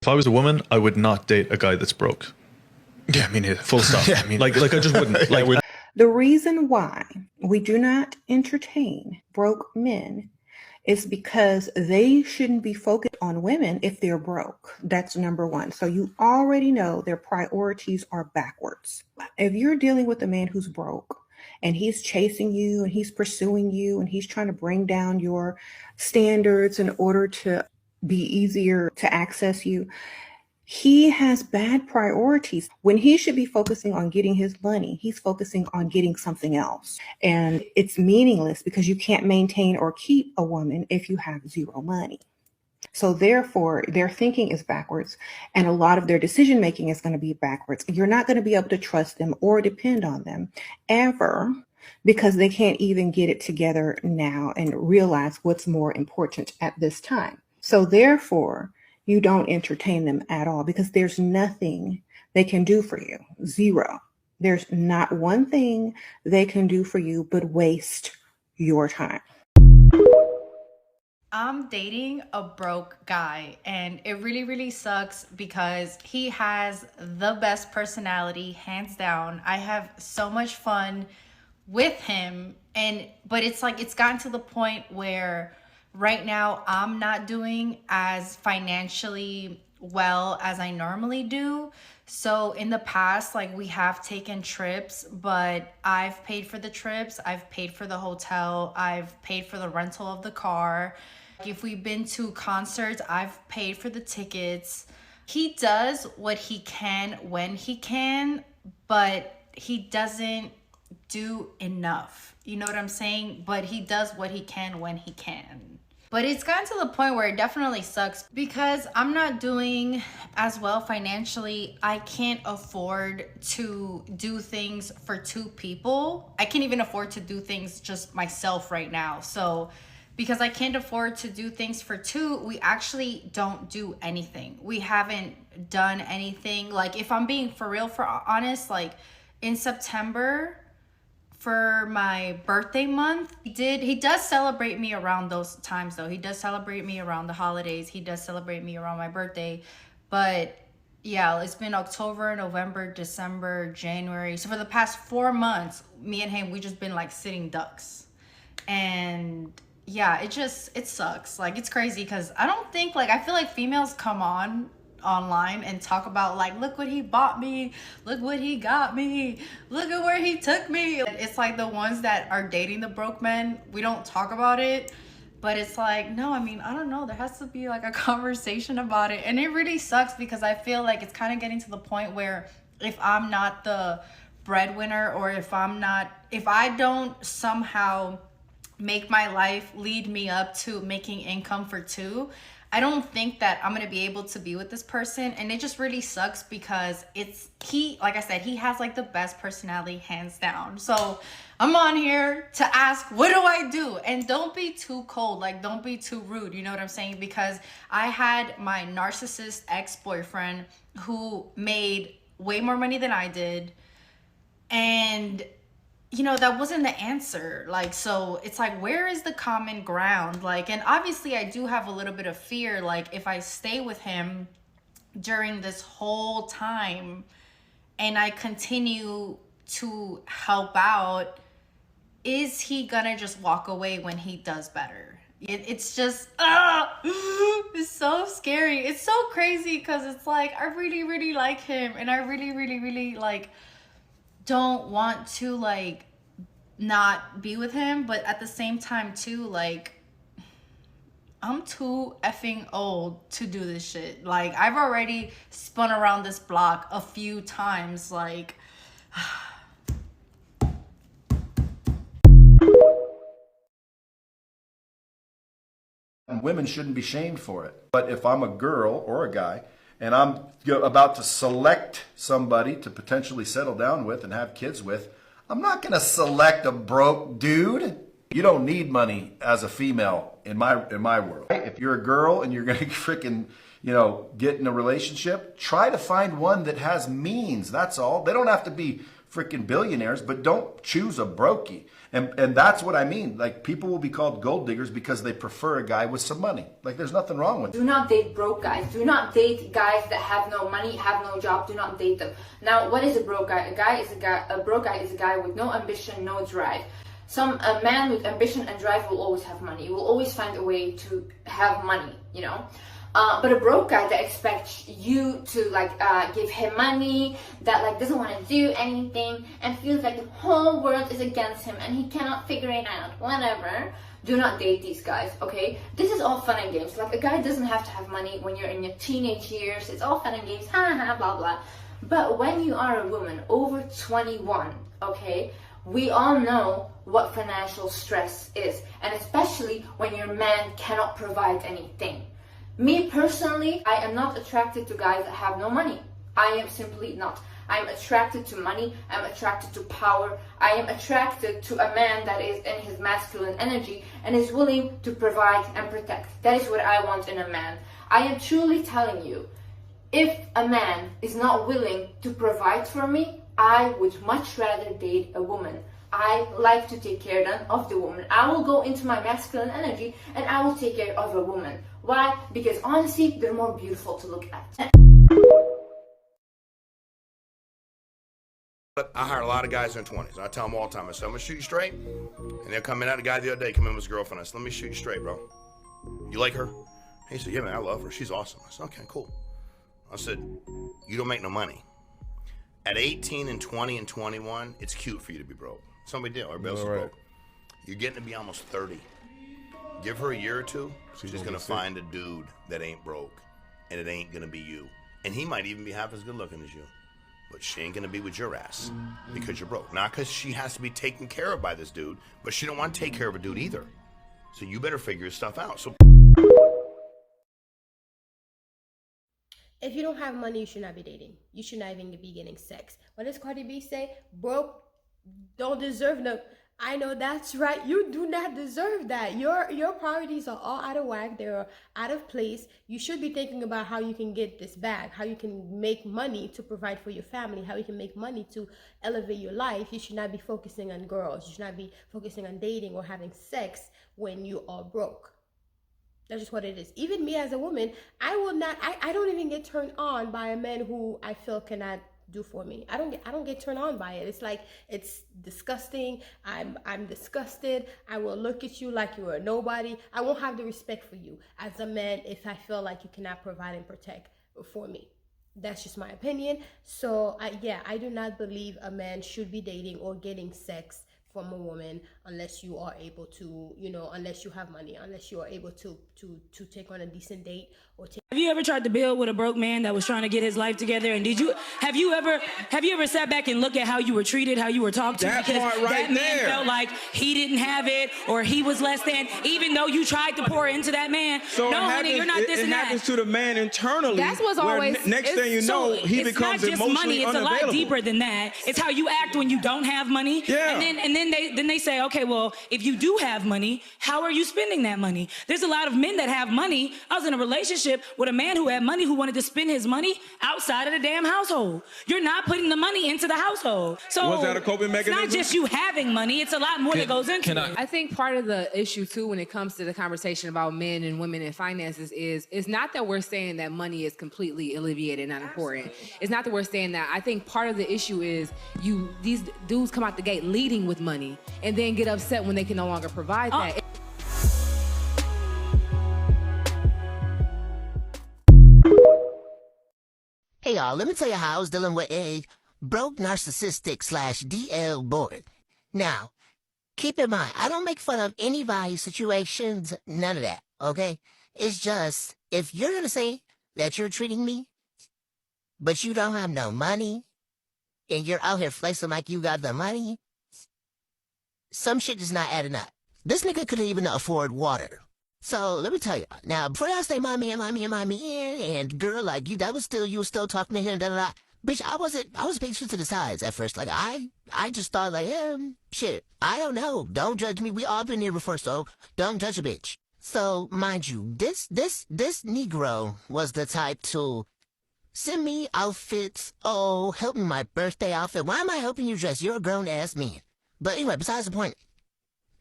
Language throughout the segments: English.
I was a woman, I would not date a guy that's broke. Yeah, me neither. Full stop. Yeah, me like I just wouldn't. Like, the reason why we do not entertain broke men is because they shouldn't be focused on women if they're broke. That's number one. So you already know their priorities are backwards. If you're dealing with a man who's broke and he's chasing you and he's pursuing you and he's trying to bring down your standards in order to be easier to access you, he has bad priorities. When he should be focusing on getting his money, he's focusing on getting something else. And it's meaningless because you can't maintain or keep a woman if you have zero money. So therefore, their thinking is backwards, and a lot of their decision making is going to be backwards. You're not going to be able to trust them or depend on them ever, because they can't even get it together now and realize what's more important at this time. So therefore, you don't entertain them at all, because there's nothing they can do for you. Zero. There's not one thing they can do for you but waste your time. I'm dating a broke guy, and it really, really sucks because he has the best personality, hands down. I have so much fun with him, but it's like it's gotten to the point where right now I'm not doing as financially well as I normally do. So in the past, like, we have taken trips, but I've paid for the trips, I've paid for the hotel, I've paid for the rental of the car. If we've been to concerts, I've paid for the tickets. He does what he can when he can, but he doesn't do enough. You know what I'm saying? But he does what he can when he can. But it's gotten to the point where it definitely sucks because I'm not doing as well financially. I can't afford to do things for two people. I can't even afford to do things just myself right now. So because I can't afford to do things for two, we actually don't do anything. We haven't done anything. Like, if I'm being honest, like in September, for my birthday month, he does celebrate me around those times though. He does celebrate me around the holidays. He does celebrate me around my birthday. But yeah, it's been October, November, December, January. So for the past 4 months, me and him, we just been like sitting ducks. And yeah, it sucks. Like, it's crazy because I feel like females come online and talk about, like, look what he bought me, look what he got me, look at where he took me. It's like the ones that are dating the broke men, we don't talk about it. But it's like, no, I mean, I don't know, there has to be like a conversation about it. And it really sucks because I feel like it's kind of getting to the point where if I'm not the breadwinner, or if I don't somehow make my life lead me up to making income for two, I don't think that I'm gonna be able to be with this person. And it just really sucks because like I said, he has like the best personality, hands down. So I'm on here to ask, what do I do? And don't be too cold, like, don't be too rude, you know what I'm saying? Because I had my narcissist ex-boyfriend who made way more money than I did, and you know, that wasn't the answer. Like, so it's like, where is the common ground? Like, and obviously I do have a little bit of fear, like, if I stay with him during this whole time and I continue to help out, is he gonna just walk away when he does better? It's just, it's so scary. It's so crazy because it's like, I really, really like him, and I really, really, really, like, don't want to, like, not be with him. But at the same time too, like, I'm too effing old to do this shit. Like, I've already spun around this block a few times, like. And women shouldn't be shamed for it. But if I'm a girl or a guy and I'm about to select somebody to potentially settle down with and have kids with, I'm not going to select a broke dude. You don't need money as a female in my world. If you're a girl and you're going to freaking, get in a relationship, try to find one that has means. That's all. They don't have to be freaking billionaires, but don't choose a brokey. And that's what I mean. Like, people will be called gold diggers because they prefer a guy with some money. Like, there's nothing wrong with it. Do not date broke guys. Do not date guys that have no money, have no job. Do not date them. Now, what is a broke guy? A broke guy is a guy with no ambition, no drive. A man with ambition and drive will always have money. He will always find a way to have money, you know. But a broke guy that expects you to give him money, that doesn't want to do anything and feels like the whole world is against him and he cannot figure it out, whatever. Do not date these guys, okay? This is all fun and games. Like, a guy doesn't have to have money when you're in your teenage years. It's all fun and games, ha ha, blah blah. But when you are a woman over 21, okay, we all know what financial stress is, and especially when your man cannot provide anything. Me personally, I am not attracted to guys that have no money. I am simply not. I'm attracted to money. I'm attracted to power. I am attracted to a man that is in his masculine energy and is willing to provide and protect. That is what I want in a man. I am truly telling you, if a man is not willing to provide for me, I would much rather date a woman. I like to take care of the woman. I will go into my masculine energy and I will take care of a woman. Why? Because honestly, they're more beautiful to look at. I hire a lot of guys in their 20s. I tell them all the time, I say, I'm gonna shoot you straight. And they'll come in, I had a guy the other day come in with his girlfriend. I said, let me shoot you straight, bro. You like her? He said, yeah, man, I love her. She's awesome. I said, okay, cool. I said, you don't make no money. At 18 and 20 and 21, it's cute for you to be broke. It's no big deal. Everybody else is broke. You're getting to be almost 30. Give her a year or two, she's gonna find a dude that ain't broke, and it ain't gonna be you. And he might even be half as good looking as you, but she ain't gonna be with your ass because you're broke. Not because she has to be taken care of by this dude, but she don't want to take care of a dude either. So you better figure your stuff out. So if you don't have money, you should not be dating. You should not even be getting sex. What does Cardi B say? Broke don't deserve no. I know that's right. You do not deserve that. Your priorities are all out of whack. They're out of place. You should be thinking about how you can get this back, how you can make money to provide for your family, how you can make money to elevate your life. You should not be focusing on girls. You should not be focusing on dating or having sex when you are broke. That's just what it is. Even me as a woman, I don't even get turned on by a man who I feel cannot do for me. I don't get turned on by it. It's like, it's disgusting. I'm disgusted. I will look at you like you are nobody. I won't have the respect for you as a man if I feel like you cannot provide and protect for me. That's just my opinion. So I do not believe a man should be dating or getting sex from a woman unless you are able to, unless you have money, unless you are able to take on a decent date or take. Have you ever tried to build with a broke man that was trying to get his life together? And have you ever sat back and looked at how you were treated, how you were talked to? That because part right that man there. felt like he didn't have it or he was less than, even though you tried to pour into that man. So no, honey, you're not this it and that. happens to the man internally. That's what's where always- next thing you know, he it's becomes not just emotionally money. It's unavailable. a lot deeper than that. It's how you act when you don't have money. Yeah. And then they say, okay, well, if you do have money, how are you spending that money? There's a lot of men that have money. I was in a relationship with a man who had money who wanted to spend his money outside of the damn household. You're not putting the money into the household. So Was that a coping mechanism? It's not just you having money. It's a lot more that goes into it. I think part of the issue too when it comes to the conversation about men and women and finances is it's not that we're saying that money is completely alleviated, not important. It's not that we're saying that. I think part of the issue is these dudes come out the gate leading with money and then get upset when they can no longer provide that. Hey y'all, let me tell you how I was dealing with a broke narcissistic /DL boy. Now, keep in mind, I don't make fun of anybody's situations, none of that, okay? It's just, if you're gonna say that you're treating me, but you don't have no money, and you're out here flexing like you got the money, some shit is not adding up. This nigga couldn't even afford water. So let me tell you, now before y'all say mommy and girl, like you were still talking to him, bitch, I was patient to the sides at first. Like I just thought like, shit, I don't know. Don't judge me. We all been here before, so don't judge a bitch. So mind you, this Negro was the type to Send me outfits. Oh, help me my birthday outfit. Why am I helping you dress? You're a grown-ass man. But anyway, besides the point,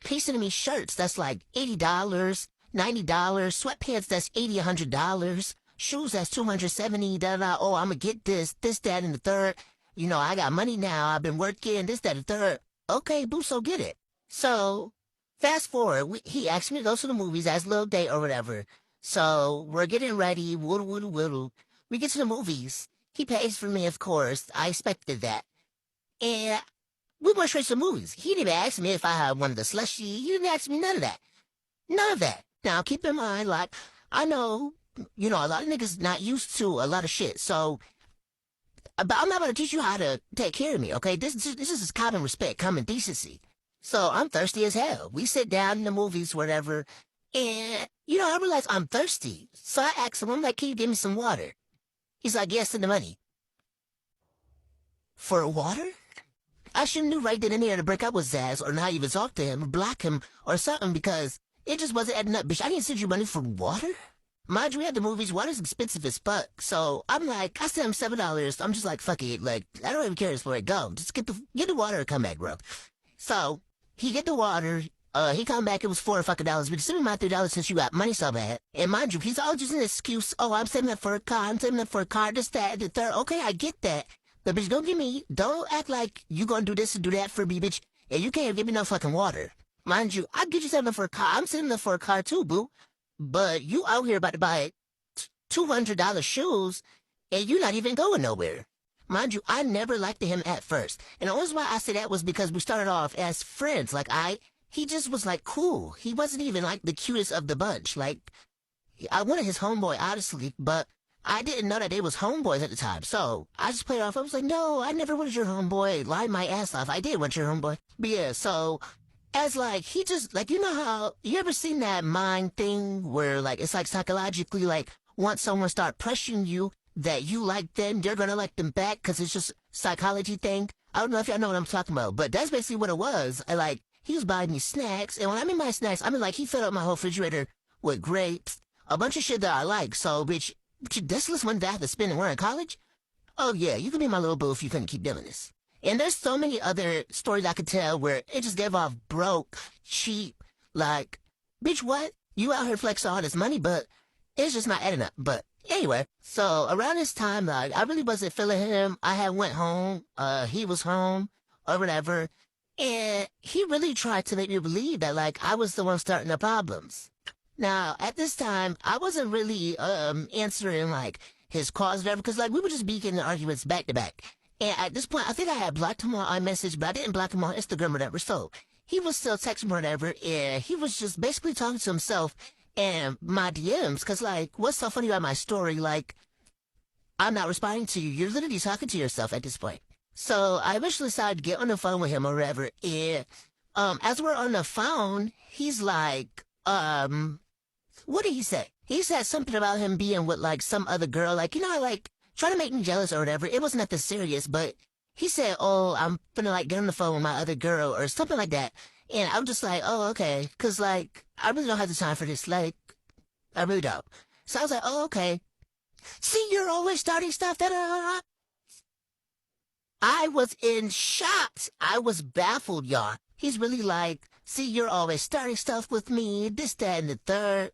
he's sending me shirts that's like $80, $90, sweatpants that's $80, $100, shoes that's $270, da-da. Oh, I'm gonna get this, that, and the third. You know, I got money now. I've been working, this, that, and the third. Okay, boo, so get it. So, fast forward, he asked me to go to the movies as a little date or whatever. So, we're getting ready, woodle. We get to the movies. He pays for me, of course. I expected that. And we went straight to the movies. He didn't even ask me if I had one of the slushy. He didn't ask me none of that. None of that. Now, keep in mind, like, I know, you know, a lot of niggas not used to a lot of shit. So, but I'm not going to teach you how to take care of me, okay? This is common respect, common decency. So, I'm thirsty as hell. We sit down in the movies, whatever, and, you know, I realize I'm thirsty. So I asked him, I'm like, can you give me some water? He's like, yes, send the money. For water? I should have knew right then and there to break up with Zaz or not even talk to him or block him or something because it just wasn't adding up. Bitch, I didn't send you money for water? Mind you, we had the movies. Water's expensive as fuck. So I'm like, I sent him $7. I'm just like, fuck it. Like, I don't even care where it go. Just get the water and come back, bro. So he get the water. He come back, it was $4 fucking dollars, but send me my $3 since you got money so bad. And mind you, he's all just an excuse. Oh, I'm saving up for a car, this, that, the third. Okay, I get that. But bitch, don't act like you gonna do this and do that for me, bitch, and you can't give me no fucking water. Mind you, I'll get you saving up for a car. I'm saving up for a car too, boo. But you out here about to buy $200 shoes, and you not even going nowhere. Mind you, I never liked him at first. And the only reason why I say that was because we started off as friends. Like, he just was, like, cool. He wasn't even, like, the cutest of the bunch. Like, I wanted his homeboy, honestly, but I didn't know that they was homeboys at the time. So I just played off. I was like, no, I never wanted your homeboy. Lied my ass off. I did want your homeboy. But yeah, so as, like, he just, like, you know how, you ever seen that mind thing where, like, it's, like, psychologically, like, once someone start pressuring you that you like them, you're gonna like them back because it's just psychology thing? I don't know if y'all know what I'm talking about, but that's basically what it was. He was buying me snacks, and when I mean my snacks, I mean, like, he filled up my whole refrigerator with grapes, a bunch of shit that I like. So, bitch, this was one that I had to spend and we're in college? Oh, yeah, you could be my little boo if you couldn't keep doing this. And there's so many other stories I could tell where it just gave off broke, cheap, like, bitch, what? You out here flexing all this money, but it's just not adding up. But anyway, so around this time, like, I really wasn't feeling him. I had went home, he was home, or whatever. And he really tried to make me believe that, like, I was the one starting the problems. Now, at this time, I wasn't really, answering, like, his calls or whatever, because, like, we were just getting arguments back to back. And at this point, I think I had blocked him on iMessage, but I didn't block him on Instagram or whatever. So he was still texting me or whatever, and he was just basically talking to himself and my DMs, because, like, what's so funny about my story? Like, I'm not responding to you. You're literally talking to yourself at this point. So I eventually decided to get on the phone with him or whatever. And as we're on the phone, he's like, what did he say? He said something about him being with, like, some other girl, like, you know, like, trying to make me jealous or whatever. It wasn't nothing serious, but he said, oh, I'm gonna, like, get on the phone with my other girl or something like that. And I'm just like, oh, okay. Because, like, I really don't have the time for this. Like, I really don't. So I was like, oh, okay. See, you're always starting stuff. Da-da-da-da. I was in shock. I was baffled, y'all. He's really like, see, you're always starting stuff with me, this, that, and the third.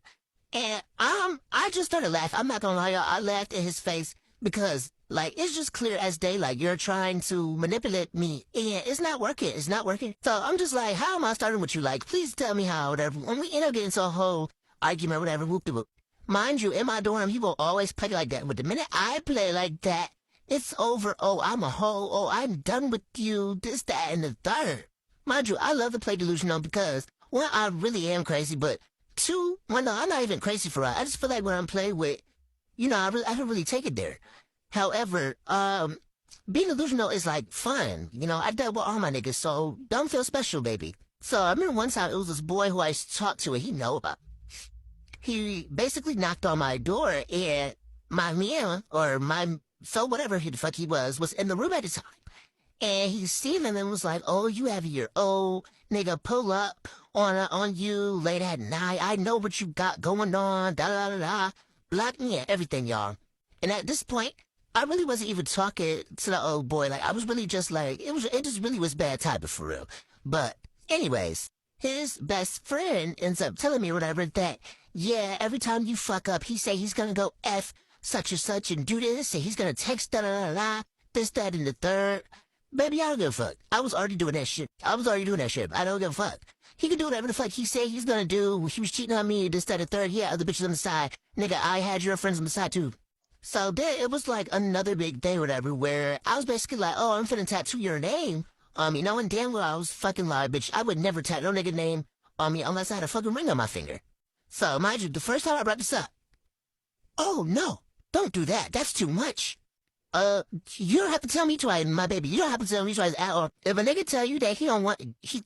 And I just started laughing. I'm not gonna lie, y'all. I laughed in his face because, like, it's just clear as day, like, you're trying to manipulate me, and it's not working. It's not working. So I'm just like, how am I starting with you? Like, please tell me how, whatever. When we end up getting into a whole argument, whatever, whoop-de-whoop. Mind you, in my dorm, he will always play like that. But the minute I play like that, it's over. Oh, I'm a hoe. Oh, I'm done with you. This, that, and the third. Mind you, I love to play delusional because, one, I really am crazy, but two, well, no, I'm not even crazy for it. I just feel like when I'm playing with, you know, I don't really take it there. However, being delusional is, like, fun. You know, I dealt with all my niggas, so don't feel special, baby. So I remember one time it was this boy who I talked to and he know about. He basically knocked on my door and my man, or my, so whatever the fuck he was in the room at the time. And he seen him and was like, oh, you have your old nigga pull up on you late at night. I know what you got going on, da-da-da-da. Block me and everything, y'all. And at this point, I really wasn't even talking to the old boy. Like, I was really just like, it just really was bad timing for real. But anyways, his best friend ends up telling me whatever that, yeah, every time you fuck up, he say he's gonna go F such and such and do this, and he's gonna text da-da-da-da, this, that, and the third. Baby, I don't give a fuck. I was already doing that shit. I don't give a fuck. He can do whatever the fuck he say he's gonna do. He was cheating on me, this, that, and the third. Yeah, other bitches on the side. Nigga, I had your friends on the side too. So then it was like another big day or whatever where I was basically like, oh, I'm finna tattoo your name. You know, and damn well I was fucking lying, bitch. I would never tattoo no nigga name on me unless I had a fucking ring on my finger. So mind you, the first time I brought this up, oh no, don't do that. That's too much. You don't have to tell me twice, my baby. You don't have to tell me twice at all. If a nigga tell you that he don't want,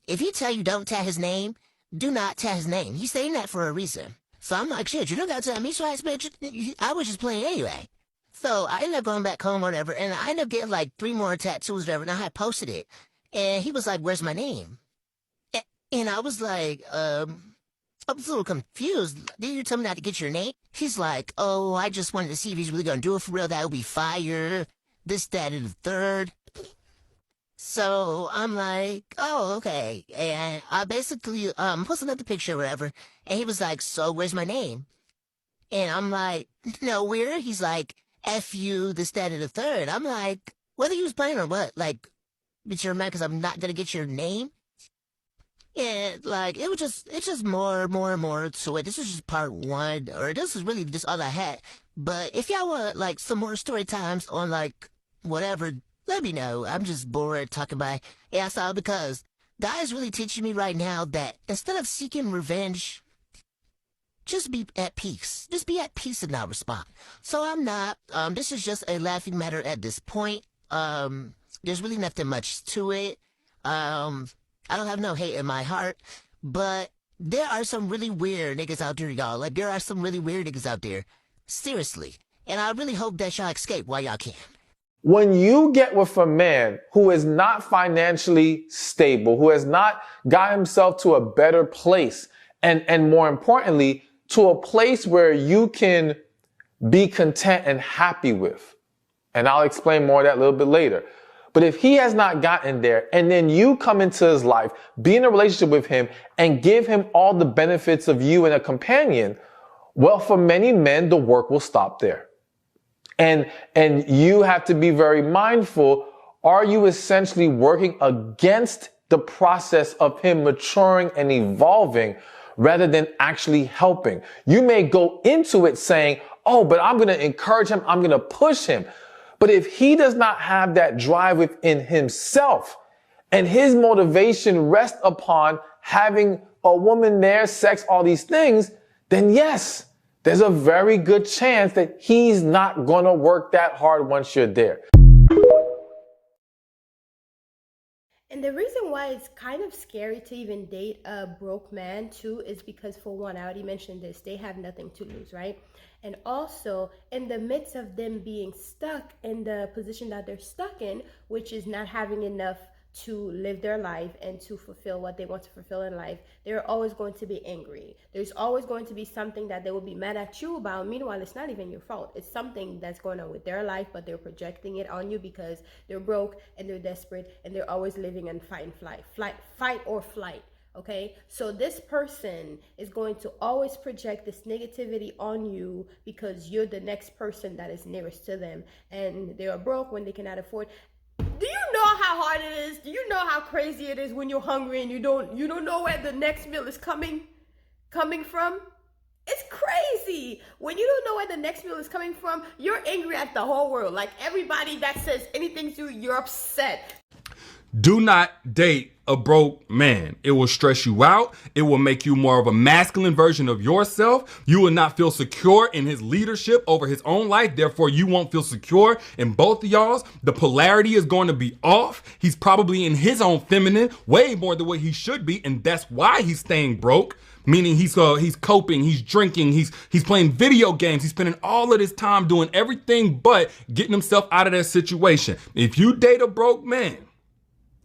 if he tell you don't tat his name, do not tat his name. He's saying that for a reason. So I'm like, shit, you don't gotta tell me twice, bitch. I was just playing anyway. So I ended up going back home or whatever, and I ended up getting like 3 more tattoos or whatever, and I had posted it. And he was like, where's my name? And I was like, I was a little confused. Did you tell me not to get your name? He's like, oh, I just wanted to see if he's really gonna do it for real. That would be fire. This, that, and the third. So I'm like, oh, okay. And I basically posted another picture or whatever, and he was like, so where's my name? And I'm like, no, where? He's like, F you, this, that, and the third. I'm like, whether you was playing or what? Like, bitch, you're mad because I'm not gonna get your name? And like, it's just more to it. This is just part 1, or this is really just all I had. But if y'all want like some more story times on like whatever, let me know. I'm just bored talking about ASL because guys really teaching me right now that instead of seeking revenge, just be at peace. Just be at peace and not respond. So I'm not. This is just a laughing matter at this point. There's really nothing much to it. I don't have no hate in my heart, but there are some really weird niggas out there, y'all. Like, there are some really weird niggas out there. Seriously. And I really hope that y'all escape while y'all can. When you get with a man who is not financially stable, who has not got himself to a better place, and more importantly, to a place where you can be content and happy with, and I'll explain more of that a little bit later. But if he has not gotten there, and then you come into his life, be in a relationship with him, and give him all the benefits of you and a companion, well, for many men, the work will stop there. And you have to be very mindful. Are you essentially working against the process of him maturing and evolving rather than actually helping? You may go into it saying, oh, but I'm going to encourage him. I'm going to push him. But if he does not have that drive within himself and his motivation rests upon having a woman there, sex, all these things, then yes, there's a very good chance that he's not going to work that hard once you're there. And the reason why it's kind of scary to even date a broke man too is because, for one, I already mentioned this, they have nothing to lose, right? And also, in the midst of them being stuck in the position that they're stuck in, which is not having enough to live their life and to fulfill what they want to fulfill in life, they're always going to be angry. There's always going to be something that they will be mad at you about. Meanwhile, it's not even your fault. It's something that's going on with their life, but they're projecting it on you because they're broke and they're desperate and they're always living in fight or flight. Okay, so this person is going to always project this negativity on you because you're the next person that is nearest to them, and they are broke when they cannot afford. Do you know how hard it is? Do you know how crazy it is when you're hungry and you don't know where the next meal is coming from? It's crazy. When you don't know where the next meal is coming from, you're angry at the whole world. Like, everybody that says anything to you, you're upset. Do not date a broke man. It will stress you out. It will make you more of a masculine version of yourself. You will not feel secure in his leadership over his own life. Therefore, you won't feel secure in both of y'all's. The polarity is going to be off. He's probably in his own feminine way more than what he should be. And that's why he's staying broke. Meaning he's coping, he's drinking, he's playing video games, he's spending all of his time doing everything but getting himself out of that situation. If you date a broke man,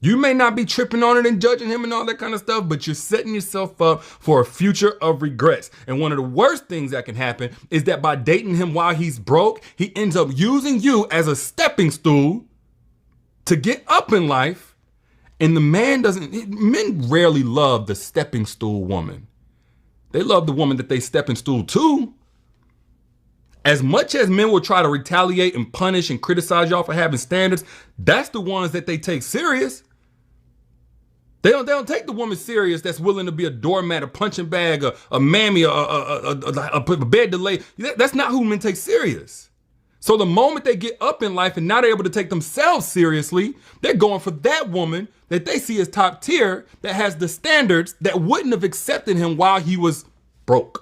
You may not be tripping on it and judging him and all that kind of stuff, but you're setting yourself up for a future of regrets. And one of the worst things that can happen is that by dating him while he's broke, he ends up using you as a stepping stool to get up in life. And the man men rarely love the stepping stool woman. They love the woman that they stepping stool to. As much as men will try to retaliate and punish and criticize y'all for having standards, that's the ones that they take serious. They don't take the woman serious that's willing to be a doormat, a punching bag, a mammy, a bed delay. That's not who men take serious. So the moment they get up in life and not able to take themselves seriously, they're going for that woman that they see as top tier, that has the standards, that wouldn't have accepted him while he was broke.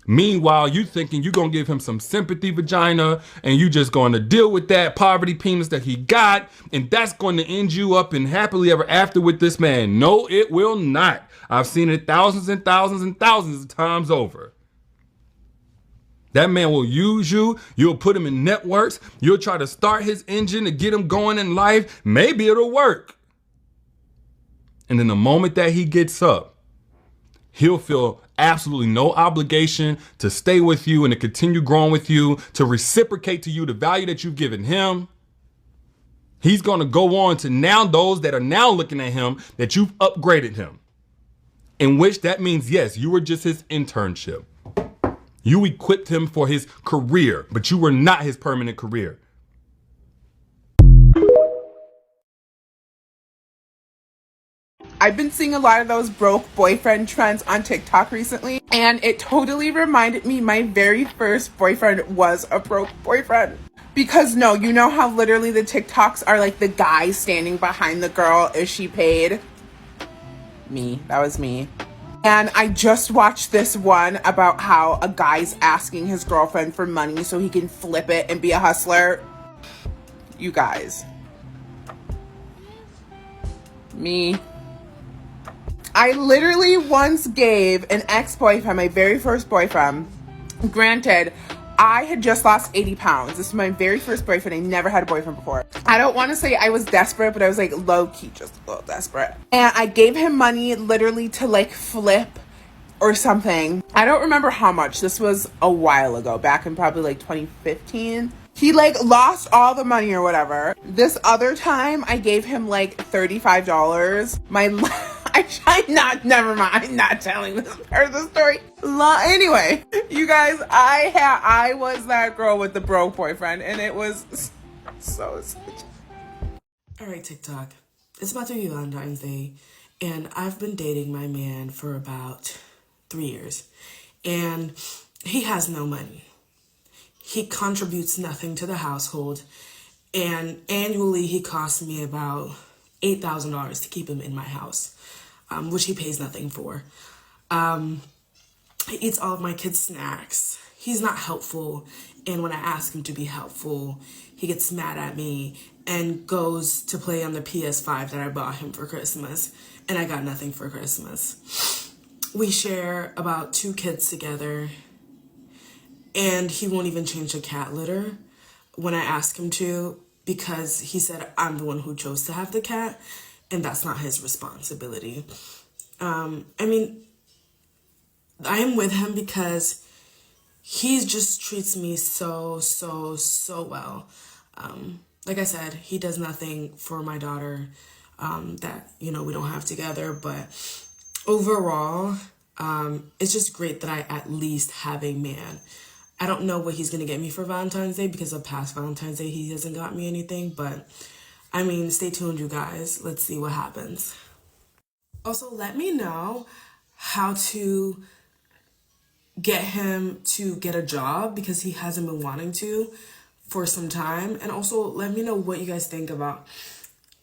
Meanwhile, you thinking you're going to give him some sympathy vagina and you just going to deal with that poverty penis that he got, and that's going to end you up in happily ever after with this man. No, it will not. I've seen it thousands and thousands and thousands of times over. That man will use you. You'll put him in networks. You'll try to start his engine to get him going in life. Maybe it'll work. And then the moment that he gets up, he'll feel absolutely no obligation to stay with you and to continue growing with you, to reciprocate to you the value that you've given him. He's going to go on to now those that are now looking at him that you've upgraded him. In which that means, yes, you were just his internship. You equipped him for his career, but you were not his permanent career. I've been seeing a lot of those broke boyfriend trends on TikTok recently, and it totally reminded me my very first boyfriend was a broke boyfriend. Because no, you know how literally the TikToks are like the guy standing behind the girl, is she paid? Me, that was me. And I just watched this one about how a guy's asking his girlfriend for money so he can flip it and be a hustler. You guys. Me. I literally once gave an ex-boyfriend, my very first boyfriend, granted, I had just lost 80 pounds. This is my very first boyfriend. I never had a boyfriend before. I don't want to say I was desperate, but I was like low-key just a little desperate. And I gave him money literally to like flip or something. I don't remember how much. This was a while ago, back in probably like 2015. He like lost all the money or whatever. This other time I gave him like $35. Never mind. I'm not telling this part of the story. Anyway, you guys, I was that girl with the broke boyfriend, and it was so sad. All right, TikTok. It's about to be Valentine's Day, and I've been dating my man for about 3 years, and he has no money. He contributes nothing to the household, and annually he costs me about $8,000 to keep him in my house. Which he pays nothing for. He eats all of my kids' snacks. He's not helpful, and when I ask him to be helpful, he gets mad at me and goes to play on the PS5 that I bought him for Christmas, and I got nothing for Christmas. We share about 2 kids together, and he won't even change the cat litter when I ask him to, because he said I'm the one who chose to have the cat, and that's not his responsibility. I mean, I am with him because he just treats me so well. Like I said, he does nothing for my daughter that, you know, we don't have together. But overall, it's just great that I at least have a man. I don't know what he's going to get me for Valentine's Day, because of past Valentine's Day, he hasn't got me anything, but I mean, stay tuned, you guys. Let's see what happens. Also, let me know how to get him to get a job, because he hasn't been wanting to for some time. And also, let me know what you guys think about,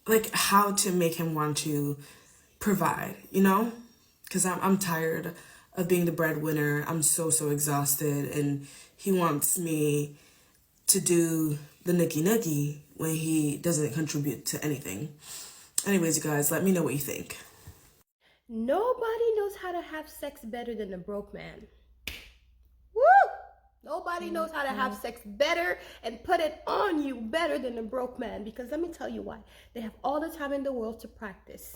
like, how to make him want to provide, you know? Because I'm tired of being the breadwinner. I'm so exhausted, and he wants me to do the nookie when he doesn't contribute to anything. Anyways, you guys, let me know what you think. Nobody knows how to have sex better than a broke man. Woo! Nobody knows how to have sex better and put it on you better than a broke man. Because let me tell you why. They have all the time in the world to practice.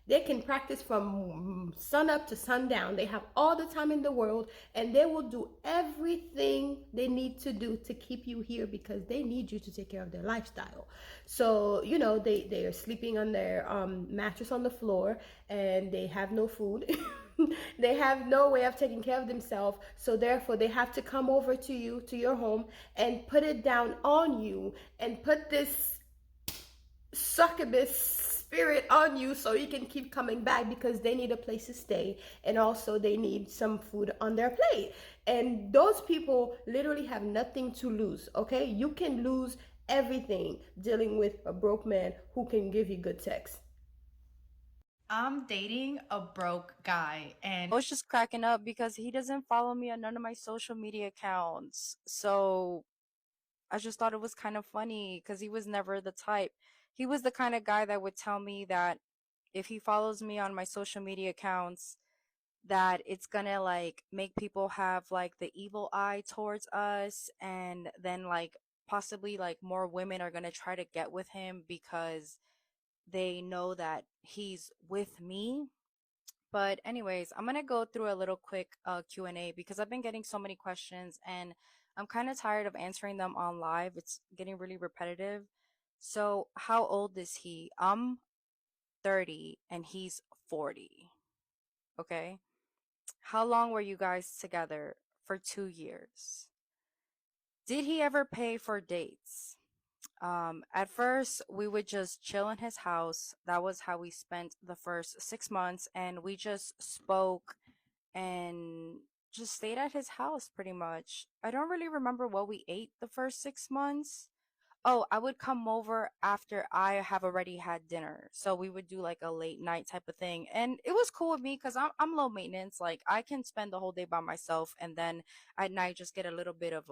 They can practice from sun up to sundown. They have all the time in the world, and they will do everything they need to do to keep you here because they need you to take care of their lifestyle. So, you know, they are sleeping on their mattress on the floor, and they have no food. They have no way of taking care of themselves. So therefore, they have to come over to you, to your home, and put it down on you and put this succubus spirit on you so you can keep coming back because they need a place to stay, and also they need some food on their plate. And those people literally have nothing to lose. Okay, you can lose everything dealing with a broke man who can give you good sex. I'm dating a broke guy, and I was just cracking up because he doesn't follow me on none of my social media accounts. So I just thought it was kind of funny because he was never the type. He was the kind of guy that would tell me that if he follows me on my social media accounts, that it's gonna like make people have like the evil eye towards us, and then like possibly like more women are gonna try to get with him because they know that he's with me. But anyways, I'm gonna go through a little quick Q&A because I've been getting so many questions and I'm kind of tired of answering them on live. It's getting really repetitive. So how old is he? I'm 30 and he's 40. Okay. How long were you guys together? For 2 years. Did he ever pay for dates? At first we would just chill in his house. That was how we spent the first 6 months, and we just spoke and just stayed at his house pretty much. I don't really remember what we ate the first 6 months. Oh, I would come over after I have already had dinner. So we would do like a late night type of thing. And it was cool with me because I'm low maintenance. Like I can spend the whole day by myself and then at night just get a little bit of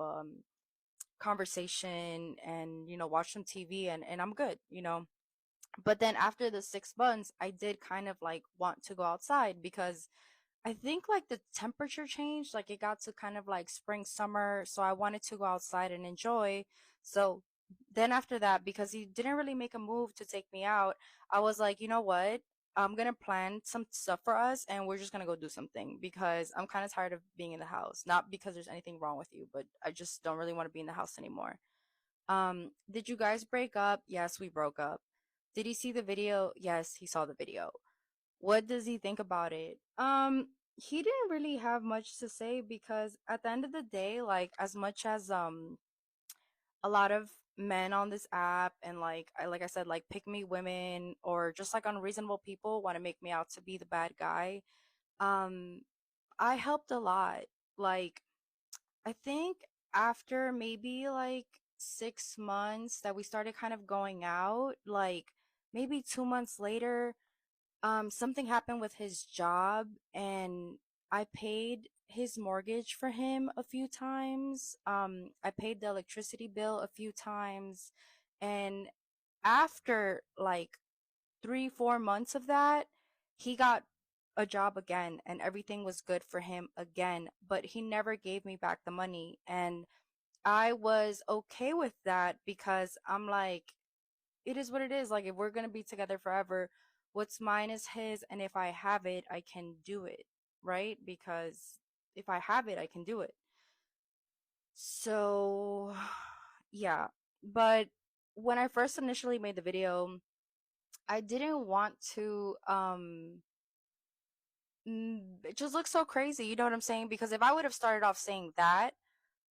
conversation and watch some TV and I'm good. But then after the 6 months, I did kind of like want to go outside because I think like the temperature changed, like it got to kind of like spring, summer, so I wanted to go outside and enjoy. So then after that, because he didn't really make a move to take me out, I was like, you know what? I'm gonna plan some stuff for us and we're just gonna go do something because I'm kind of tired of being in the house. Not because there's anything wrong with you, but I just don't really want to be in the house anymore. Did you guys break up? Yes, we broke up. Did he see the video? Yes, he saw the video. What does he think about it? He didn't really have much to say because at the end of the day, like as much as a lot of men on this app and like I said, like pick me women or just like unreasonable people want to make me out to be the bad guy. Um, I helped a lot. Like I think after maybe like 6 months that we started kind of going out, like maybe 2 months later, something happened with his job and I paid his mortgage for him a few times. I paid the electricity bill a few times. And after like 3, 4 months of that, he got a job again and everything was good for him again, but he never gave me back the money. And I was okay with that because I'm like, it is what it is. Like, if we're going to be together forever, what's mine is his. And if I have it, I can do it. Right? Because if I have it, I can do it. So, yeah. But when I first initially made the video, I didn't want to, it just looks so crazy. You know what I'm saying? Because if I would have started off saying that,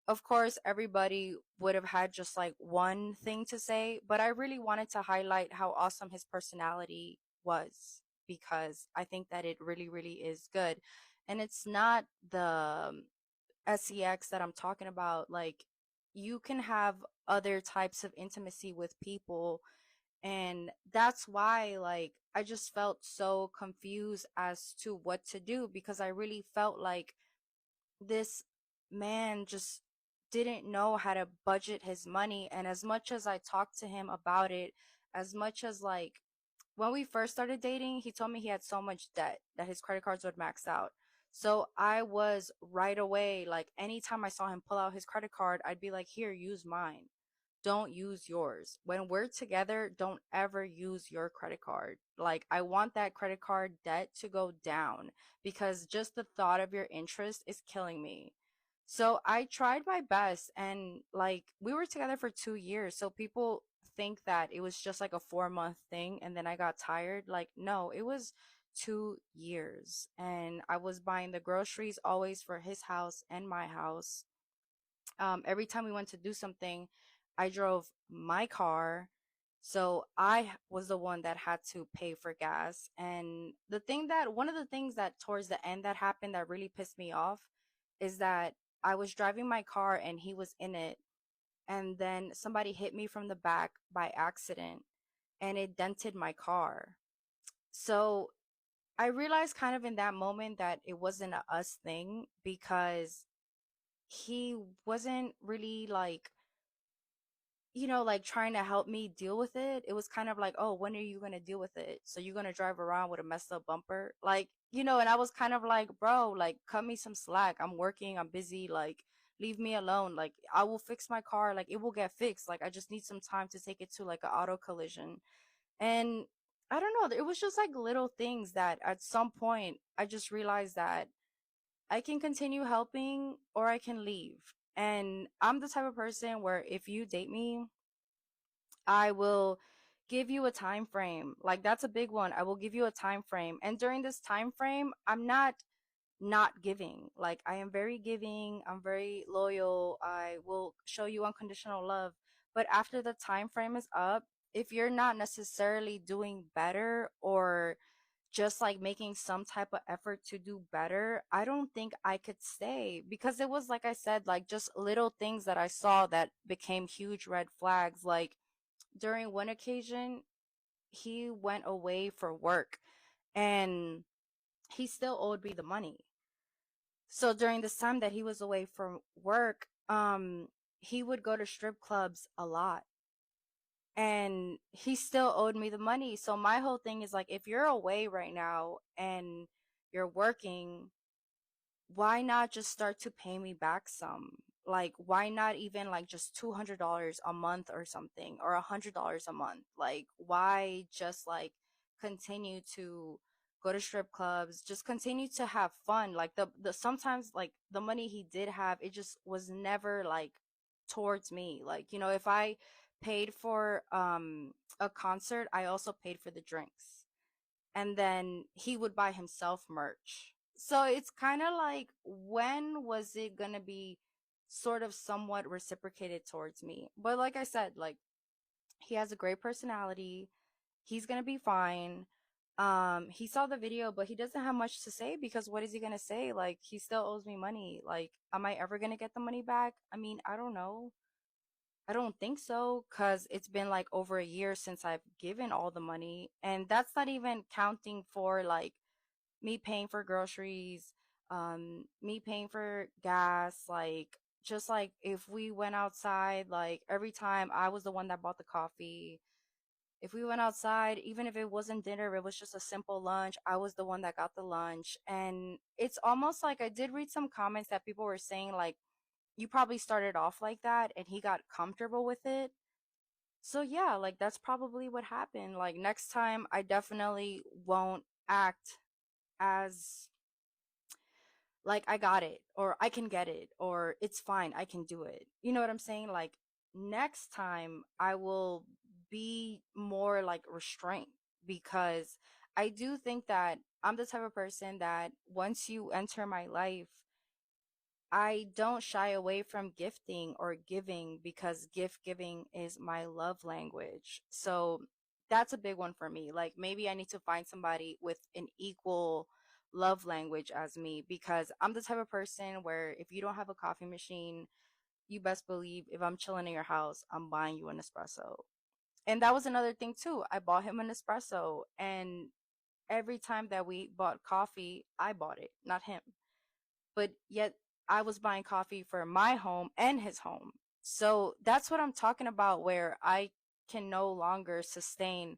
of course, everybody would have had just like one thing to say, but I really wanted to highlight how awesome his personality was because I think that it really, really is good. And it's not the sex that I'm talking about. Like, you can have other types of intimacy with people. And that's why, like, I just felt so confused as to what to do because I really felt like this man just didn't know how to budget his money. And as much as I talked to him about it, as much as like when we first started dating, he told me he had so much debt that his credit cards would max out. So I was right away, like anytime I saw him pull out his credit card, I'd be like, here, use mine. Don't use yours. When we're together, don't ever use your credit card. Like, I want that credit card debt to go down because just the thought of your interest is killing me. So I tried my best, and like we were together for 2 years. So people think that it was just like a 4 month thing and then I got tired. Like, no, it was 2 years. And I was buying the groceries always for his house and my house. Every time we went to do something, I drove my car. So I was the one that had to pay for gas. And one of the things that towards the end that happened that really pissed me off is that I was driving my car and he was in it. And then somebody hit me from the back by accident and it dented my car. So I realized kind of in that moment that it wasn't a us thing because he wasn't really like, like trying to help me deal with it. It was kind of like, oh, when are you going to deal with it? So you're going to drive around with a messed up bumper? Like, and I was kind of like, bro, like, cut me some slack. I'm working, I'm busy. Like, leave me alone. Like, I will fix my car. Like, it will get fixed. Like, I just need some time to take it to like an auto collision. And I don't know. It was just like little things that at some point I just realized that I can continue helping or I can leave. And I'm the type of person where if you date me, I will give you a time frame. Like, that's a big one. I will give you a time frame. And during this time frame, I'm not giving. Like, I am very giving. I'm very loyal. I will show you unconditional love. But after the time frame is up, if you're not necessarily doing better or just like making some type of effort to do better, I don't think I could stay because it was, like I said, like just little things that I saw that became huge red flags. Like, during one occasion, he went away for work and he still owed me the money. So during this time that he was away from work, he would go to strip clubs a lot and he still owed me the money. So my whole thing is like, if you're away right now and you're working, why not just start to pay me back some? Like, why not even like just $200 a month or something, or $100 a month? Like, why just like continue to go to strip clubs, just continue to have fun? Like the sometimes like the money he did have, it just was never like towards me. Like, if I paid for a concert, I also paid for the drinks. And then he would buy himself merch. So it's kind of like, when was it gonna be sort of somewhat reciprocated towards me? But like I said, like, he has a great personality. He's gonna be fine. He saw the video, but he doesn't have much to say because what is he gonna say? Like, he still owes me money. Like, am I ever gonna get the money back? I mean, I don't know. I don't think so, because it's been like over a year since I've given all the money. And that's not even counting for like me paying for groceries, me paying for gas, like just like if we went outside, like every time I was the one that bought the coffee. If we went outside, even if it wasn't dinner, it was just a simple lunch, I was the one that got the lunch. And it's almost like I did read some comments that people were saying like, you probably started off like that and he got comfortable with it. So yeah, like that's probably what happened. Like, next time I definitely won't act as like I got it or I can get it or it's fine, I can do it. You know what I'm saying? Like, next time I will be more like restrained, because I do think that I'm the type of person that once you enter my life, I don't shy away from gifting or giving, because gift giving is my love language. So that's a big one for me. Like, maybe I need to find somebody with an equal love language as me, because I'm the type of person where if you don't have a coffee machine, you best believe if I'm chilling in your house, I'm buying you an espresso. And that was another thing too. I bought him an espresso, and every time that we bought coffee, I bought it, not him. But yet I was buying coffee for my home and his home. So that's what I'm talking about, where I can no longer sustain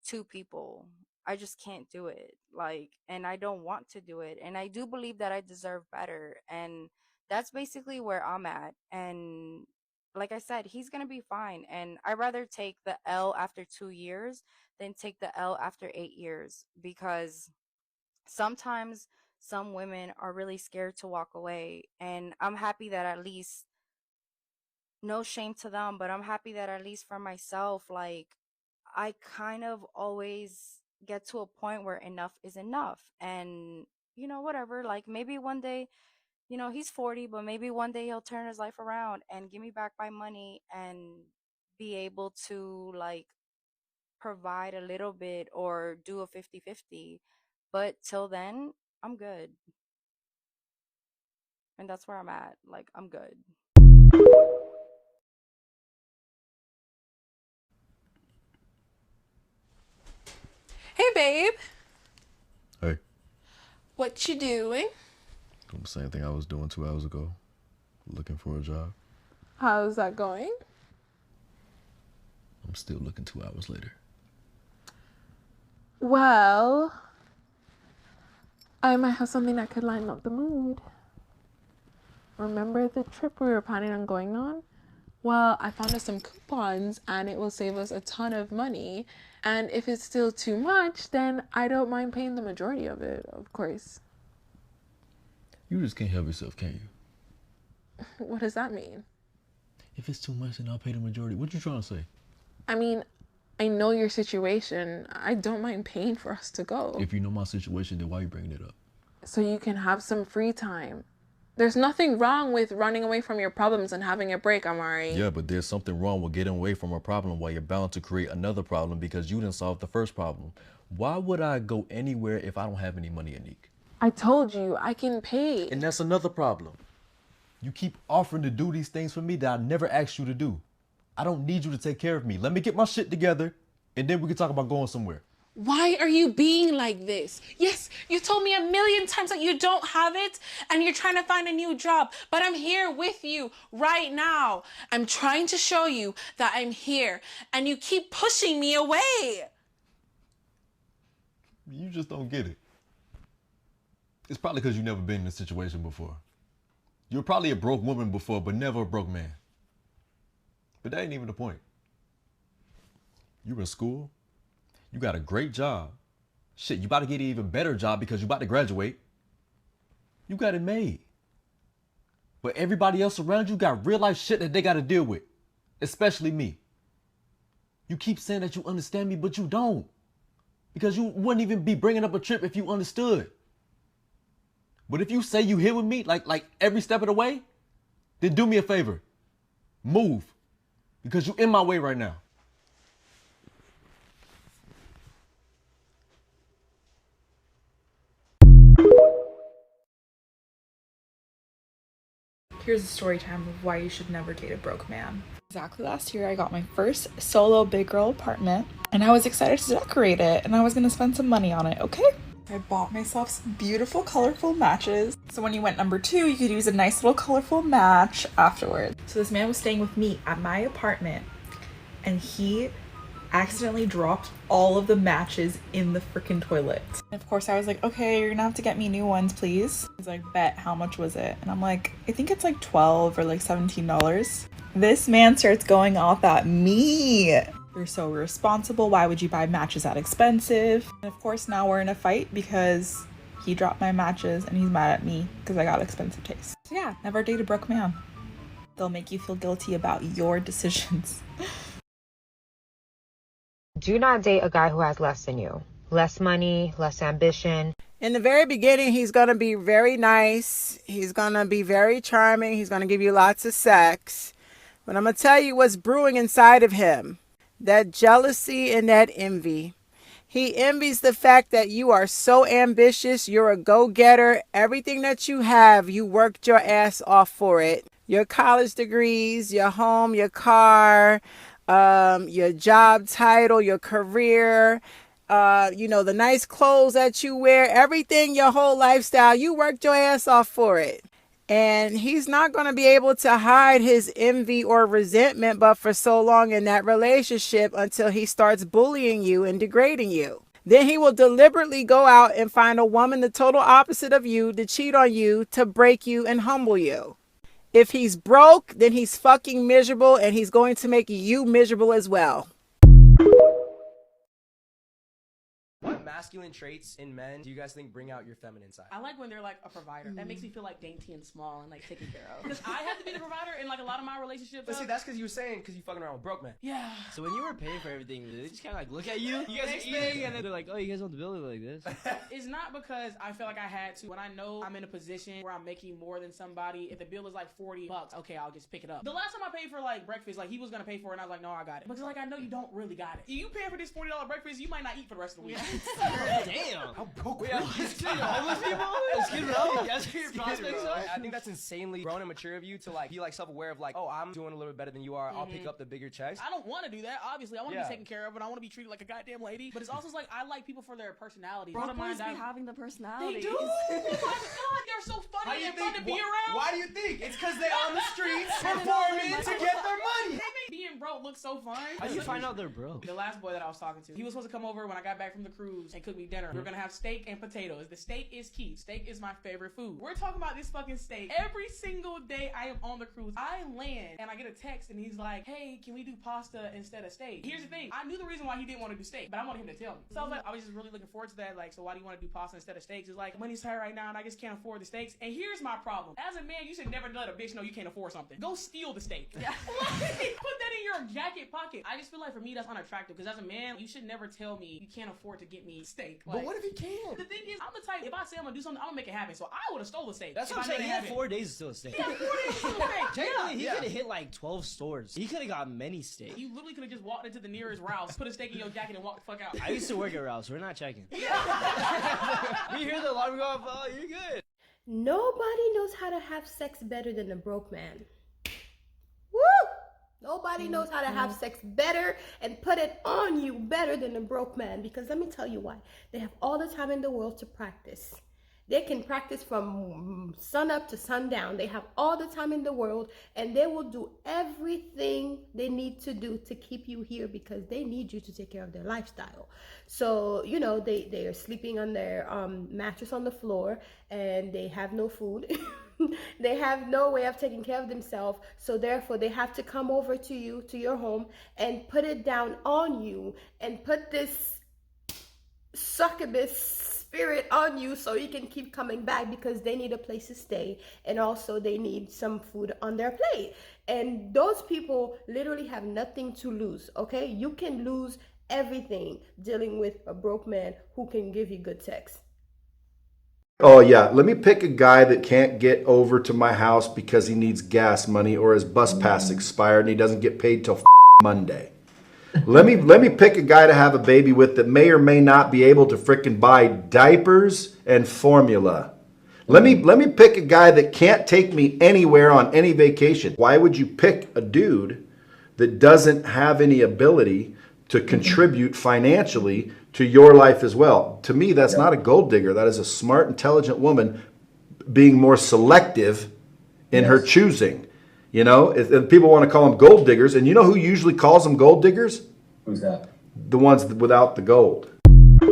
two people. I just can't do it. Like, and I don't want to do it. And I do believe that I deserve better. And that's basically where I'm at. And like I said, he's going to be fine. And I'd rather take the L after 2 years than take the L after 8 years, because sometimes some women are really scared to walk away. And I'm happy that at least, no shame to them, but I'm happy that at least for myself, like, I kind of always get to a point where enough is enough. And, whatever, like maybe one day, he's 40, but maybe one day he'll turn his life around and give me back my money and be able to, like, provide a little bit or do a 50-50. But till then, I'm good. And that's where I'm at. Like, I'm good. Hey, babe. Hey. What you doing? The same thing I was doing 2 hours ago. Looking for a job. How's that going? I'm still looking 2 hours later. Well, I might have something that could lighten up the mood. Remember the trip we were planning on going on? Well, I found us some coupons and it will save us a ton of money. And if it's still too much, then I don't mind paying the majority of it, of course. You just can't help yourself, can you? What does that mean? If it's too much, then I'll pay the majority. What you trying to say? I mean, I know your situation. I don't mind paying for us to go. If you know my situation, then why are you bringing it up? So you can have some free time. There's nothing wrong with running away from your problems and having a break, Amari. Yeah, but there's something wrong with getting away from a problem while you're bound to create another problem because you didn't solve the first problem. Why would I go anywhere if I don't have any money, Anik? I told you, I can pay. And that's another problem. You keep offering to do these things for me that I never asked you to do. I don't need you to take care of me. Let me get my shit together, and then we can talk about going somewhere. Why are you being like this? Yes, you told me 1,000,000 times that you don't have it and you're trying to find a new job, but I'm here with you right now. I'm trying to show you that I'm here and you keep pushing me away. You just don't get it. It's probably because you've never been in this situation before. You're probably a broke woman before, but never a broke man. But that ain't even the point. You're in school. You got a great job. Shit, you about to get an even better job because you about to graduate. You got it made. But everybody else around you got real life shit that they got to deal with. Especially me. You keep saying that you understand me, but you don't. Because you wouldn't even be bringing up a trip if you understood. But if you say you here with me, like every step of the way, then do me a favor. Move. Because you in my way right now. Here's a story time of why you should never date a broke man. Exactly last year, I got my first solo big girl apartment, and I was excited to decorate it, and I was gonna spend some money on it, okay? I bought myself some beautiful, colorful matches. So when you went number 2, you could use a nice little colorful match afterwards. So this man was staying with me at my apartment, and he accidentally dropped all of the matches in the freaking toilet. And of course I was like, okay, you're gonna have to get me new ones, please. He's like, bet, how much was it? And I'm like, I think it's like $12 or like $17. This man starts going off at me. You're so irresponsible. Why would you buy matches that expensive? And of course now we're in a fight because he dropped my matches and he's mad at me because I got expensive taste. So yeah, never date a broke man. They'll make you feel guilty about your decisions. Do not date a guy who has less than you. Less money, less ambition. In the very beginning, he's going to be very nice. He's going to be very charming. He's going to give you lots of sex. But I'm going to tell you what's brewing inside of him. That jealousy and that envy. He envies the fact that you are so ambitious. You're a go-getter. Everything that you have, you worked your ass off for it. Your college degrees, your home, your car, your job title, your career, the nice clothes that you wear, everything, your whole lifestyle, you worked your ass off for it. And he's not going to be able to hide his envy or resentment, but for so long in that relationship until he starts bullying you and degrading you. Then he will deliberately go out and find a woman the total opposite of you to cheat on you, to break you and humble you. If he's broke, then he's fucking miserable and he's going to make you miserable as well. What masculine traits in men do you guys think bring out your feminine side? I like when they're like a provider. That makes me feel like dainty and small and like taken care of. Because I have to be the provider in like a lot of my relationships. But see, that's because you were saying because you fucking around with broke men. Yeah. So when you were paying for everything, they just kind of like look at you. You guys are eating, and then they're like, "Oh, you guys want the bill like this?" It's not because I feel like I had to. When I know I'm in a position where I'm making more than somebody, if the bill is like $40, okay, I'll just pick it up. The last time I paid for like breakfast, like he was gonna pay for it, and I was like, no, I got it. Because like I know you don't really got it. If you pay for this $40 breakfast, you might not eat for the rest of the week. Damn. How broke Wait, are you you? homeless people? Skid Row. You guys are your prospects, huh? I think that's insanely grown and mature of you to like be like self-aware of like, oh, I'm doing a little bit better than you are. I'll pick up the bigger checks. I don't want to do that. Obviously, I want to be taken care of, and I want to be treated like a goddamn lady. But it's also like I like people for their personality. Broke boys be having the personality. They do. Oh my god, they're so funny and fun to be around. Why do you think? It's because they on the streets performing to get their money. They make being broke look so fun. How do you find out they're broke? The last boy that I was talking to, he was supposed to come over when I got back from the cruise and cook me dinner. We were gonna have steak and potatoes. The steak is key. Steak is my favorite food. We're talking about this fucking steak. Every single day I am on the cruise, I land and I get a text and he's like, hey, can we do pasta instead of steak? Here's the thing. I knew the reason why he didn't want to do steak, but I wanted him to tell me. So I was like, I was just really looking forward to that. Like, so why do you want to do pasta instead of steaks? It's like, money's tight right now and I just can't afford the steaks. And here's my problem. As a man, you should never let a bitch know you can't afford something. Go steal the steak. Yeah. Put that in your jacket pocket. I just feel like for me, that's unattractive because as a man, you should never tell me you can't afford to get me steak. Like, But what if he can? The thing is, I'm the type, if I say I'm gonna do something, I'm gonna make it happen. So I would have stole the steak. That's if what I'm I saying. made He it had happen. 4 days to steal a steak. Yeah, 4 days to steal a steak. Technically, he Yeah. could have hit like 12 stores. He could have got many steaks. You literally could have just walked into the nearest Ralph's, put a steak in your jacket, and walked the fuck out. I used to work at Ralph's. We're not checking. We hear the alarm go off. Oh, you're good. Nobody knows how to have sex better than a broke man. Woo! Nobody knows how to have sex better and put it on you better than a broke man. Because let me tell you why. They have all the time in the world to practice. They can practice from sun up to sundown. They have all the time in the world, and they will do everything they need to do to keep you here because they need you to take care of their lifestyle. So, you know, they are sleeping on their mattress on the floor, and they have no food. They have no way of taking care of themselves. So therefore, they have to come over to you, to your home, and put it down on you and put this succubus spirit on you so you can keep coming back because they need a place to stay and also they need some food on their plate. And those people literally have nothing to lose, okay? You can lose everything dealing with a broke man who can give you good sex. Oh yeah, let me pick a guy that can't get over to my house because he needs gas money or his bus pass expired and he doesn't get paid till Monday. Let me pick a guy to have a baby with that may or may not be able to frickin' buy diapers and formula. Let me pick a guy that can't take me anywhere on any vacation. Why would you pick a dude that doesn't have any ability to contribute financially to your life as well? To me, that's not a gold digger. That is a smart, intelligent woman being more selective in her choosing. You know, and people want to call them gold diggers. And you know who usually calls them gold diggers? Who's that? The ones without the gold.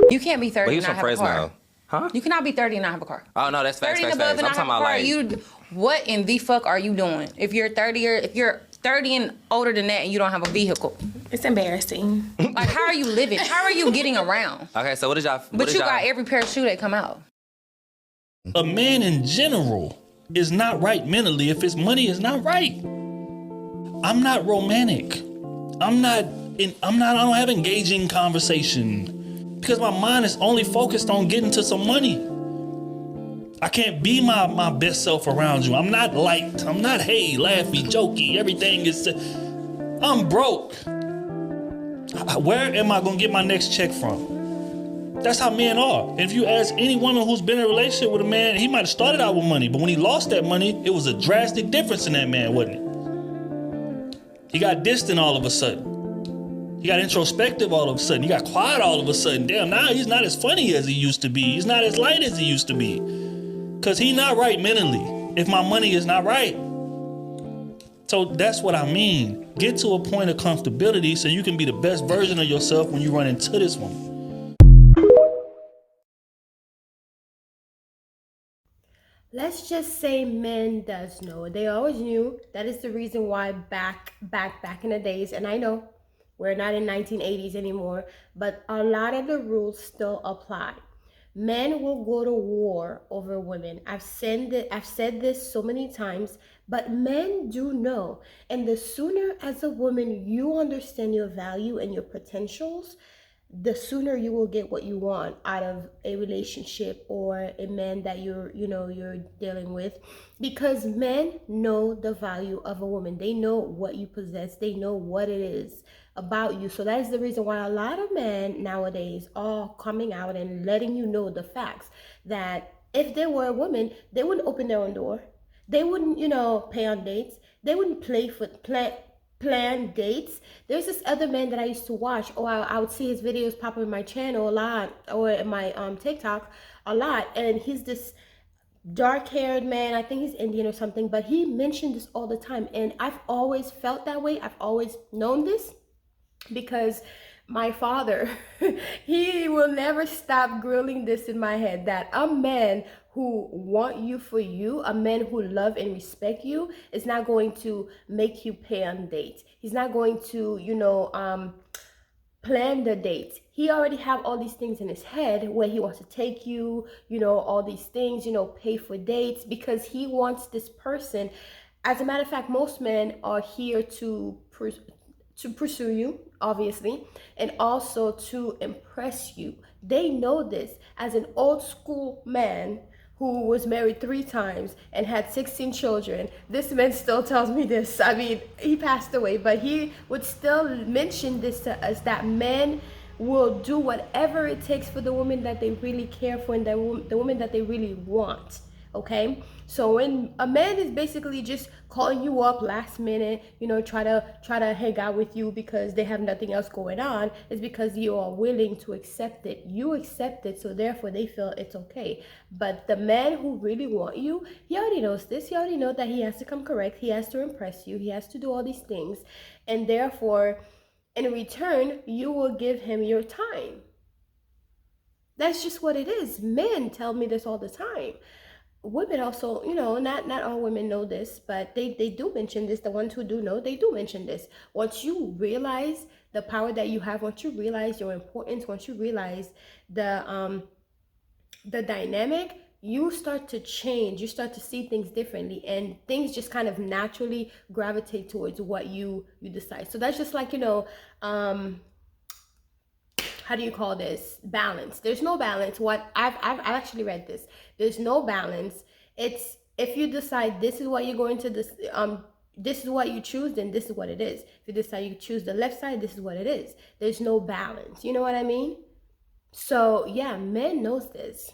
You can't be 30 and not have a car. Huh? You cannot be 30 and not have a car. Oh no, that's facts. 30 and above and not have a car. What in the fuck are you doing? If you're 30 or if you're 30 and older than that and you don't have a vehicle. It's embarrassing. Like, how are you living? How are you getting around? Okay, so what did y'all? But you got every pair of shoes that come out. A man in general is not right mentally if his money is not right. I'm not romantic. I don't have engaging conversation because my mind is only focused on getting to some money. I can't be my best self around you. I'm not liked. I'm not, hey, laughy, jokey. Everything is, I'm broke. Where am I going to get my next check from? That's how men are. If you ask any woman who's been in a relationship with a man, he might have started out with money, but when he lost that money, it was a drastic difference in that man, wasn't it? He got distant all of a sudden. He got introspective all of a sudden. He got quiet all of a sudden. Damn, now he's not as funny as he used to be. He's not as light as he used to be. Because he's not right mentally if my money is not right. So that's what I mean. Get to a point of comfortability so you can be the best version of yourself when you run into this one. let's just say men does know. They always knew. That is the reason why back in the days, and I know we're not in 1980s anymore, but a lot of the rules still apply. Men will go to war over women. I've said this so many times, but men do know. And the sooner as a woman you understand your value and your potentials, the sooner you will get what you want out of a relationship or a man that you're dealing with, because men know the value of a woman. They know what you possess. They know what it is about you. So that is the reason why a lot of men nowadays are coming out and letting you know the facts, that if they were a woman, they wouldn't open their own door. They wouldn't, pay on dates. They wouldn't plan dates. There's this other man that I used to watch, or I would see his videos pop up in my channel a lot, or in my TikTok a lot, and he's this dark-haired man. I think he's Indian or something, but he mentioned this all the time, and I've always felt that way. I've always known this because my father, he will never stop grilling this in my head, that a man who want you for you, a man who love and respect you, is not going to make you pay on dates. He's not going to, plan the dates. He already have all these things in his head where he wants to take you, all these things, pay for dates, because he wants this person. As a matter of fact, most men are here to pursue you, obviously, and also to impress you. They know this. As an old school man who was married 3 times and had 16 children, this man still tells me this. I mean, he passed away, but he would still mention this to us, that men will do whatever it takes for the woman that they really care for and the woman that they really want. Okay, so when a man is basically just calling you up last minute, try to hang out with you because they have nothing else going on, is because you are willing to accept it. You accept it, so therefore they feel it's okay. But the man who really want you, he already knows this. He already knows that he has to come correct. He has to impress you. He has to do all these things, and therefore, in return, you will give him your time. That's just what it is. Men tell me this all the time. Women also, not all women know this, but they do mention this. The ones who do know, they do mention this. Once you realize the power that you have, once you realize your importance, once you realize the dynamic, you start to change. You start to see things differently, and things just kind of naturally gravitate towards what you decide. So that's just like, how do you call this? Balance. There's no balance. What I've actually read this. There's no balance. It's, if you decide this is what you're going to this is what you choose, then this is what it is. If you decide you choose the left side, this is what it is. There's no balance. You know what I mean? So yeah, men knows this.